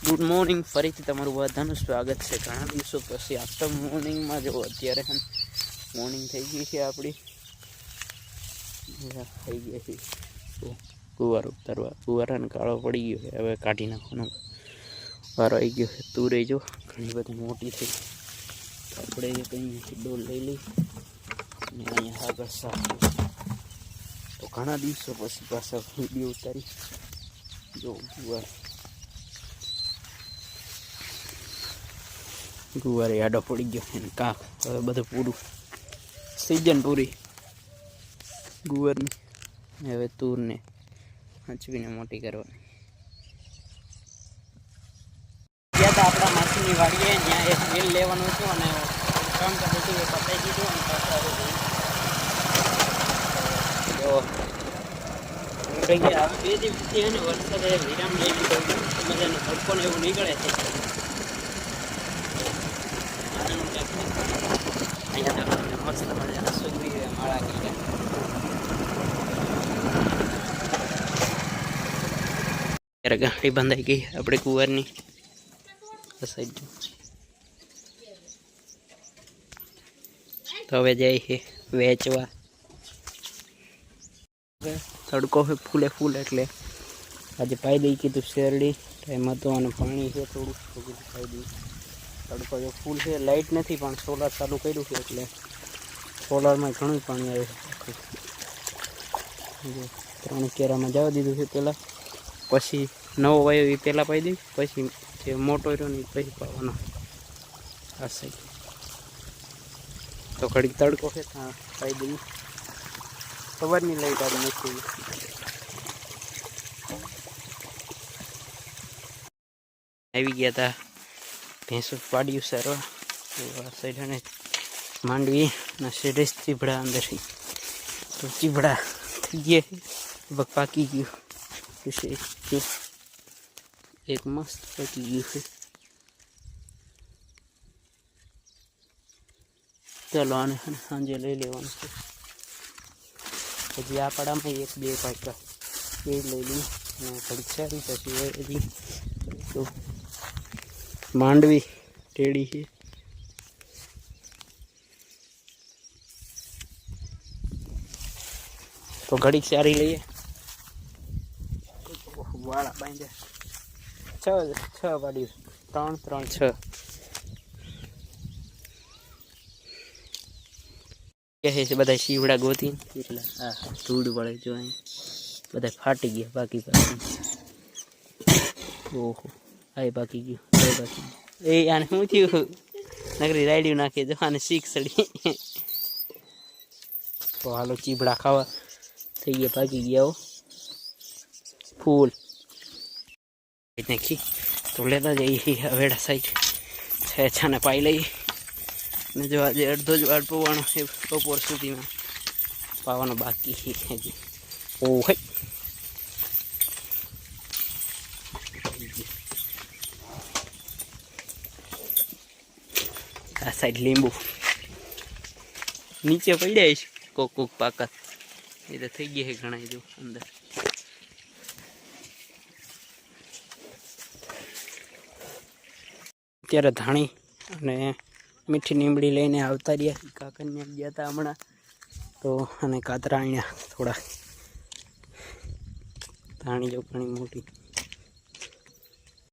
good morning ફરીથી તમારું બધાનું સ્વાગત છે ઘણા દિવસો પછી આફ્ટર મોર્નિંગમાં જો અત્યારે મોર્નિંગ થઈ ગઈ છે આપણી થઈ ગયા છે કુવાર ઉતારવા કુવારાને કાળો પડી ગયો છે હવે કાઢી નાખવાનો વારો આવી ગયો છે તુરે જો ઘણી બધી મોટી થઈ આપણે કંઈ ડોલ લઈ લઈ અને અહીંયા આગળ સાફ તો ઘણા દિવસો પછી પાછા વિડીયો ઉતારી જો ગુવારે આડો પડી ગયો એને કાંક હવે બધું પૂરું સિઝન પૂરી ગુવારની હવે તુરને હંચવીને મોટી કરવાની ગયા હતા આપણા માસીની વાડીએ ત્યાં એક વેલ લેવાનું હતું અને કામ કરતું હતું એ પતાવી દીધું અને પાછા બે દિવસથી છે ને વરસાદે વિરામ લઈ લીધો મજાનો તડકો ને એવું નીકળે છે અહીંયા મસ્ત મજાના સુગરી માળા ગયા ત્યારે ગાંઠી બંધાઈ ગઈ આપણે કુવારની સાઈડ તો હવે જાય છે વેચવા તડકો છે ફૂલે ફૂલ એટલે આજે પાઈ દઈ કીધું શેરડી ટાઈમ હતો અને પાણી છે થોડું પાઈ દઈ તડકો જો ફૂલ છે લાઇટ નથી પણ સોલાર ચાલુ કર્યું છે એટલે સોલારમાં ઘણું પાણી આવે છે 3 કેરામાં જવા દીધું છે પહેલાં પછી નવો વાયો એ પહેલાં પાઈ દઈ પછી જે મોટો રહ્યો ને પછી પાવાનો આ સાઈડ તો ઘડીક તડકો છે ત્યાં પાઈ દઈ ખબરની લાઈટ આવી નથી આવી ગયા હતા ભેંસો પાડ્યું સારવા સાઈડ અને માંડવી અને શેડે ચીભડા અંદર તો ચીભડા થઈ ગયા પાકી ગયું એક મસ્ત પાકી ગયું છે ચાલો આને સાંજે લઈ લેવાનું છે હજી આ પાડામાં 1-2 પાક્યા એ લઈ લઈ અને ઘડીક સારી પછી હજી તો માંડવી ટેડી છે તો ઘડીક સારી લઈએ વાળા બાંધ્યા 6 પાડ્યું 3 6 કહે છે બધા શીવડા ગોતી એટલા હા ધૂળ વળે જો અહીં બધા ફાટી ગયા બાકી ઓહો આ બાકી ગયું એ આને શું થયું નગરી રાયડ્યું નાખી જો આને શીખ સડી તો હાલો ચીબડા ખાવા થઈ ગયા પાકી ગયા ફૂલ નાખી તો લેતા જઈએ હવેડા સાઈડ છાને પાઈ લઈએ ને જો આજે અડધો જ વાર પવાનો છે બપોર સુધીમાં પાવાનો બાકી છે હજી ઓહે આ સાઈડ લીંબુ નીચે પડ્યા છે કોક પાકત એ તો થઈ ગયા છે ઘણા જો અંદર અત્યારે ધાણી અને મીઠી લીમડી લઈને આવતા રહ્યા કાકન્યા ગયા હતા હમણાં તો અને કાતરા અહીંયા થોડા ધાણી જો ઘણી મોટી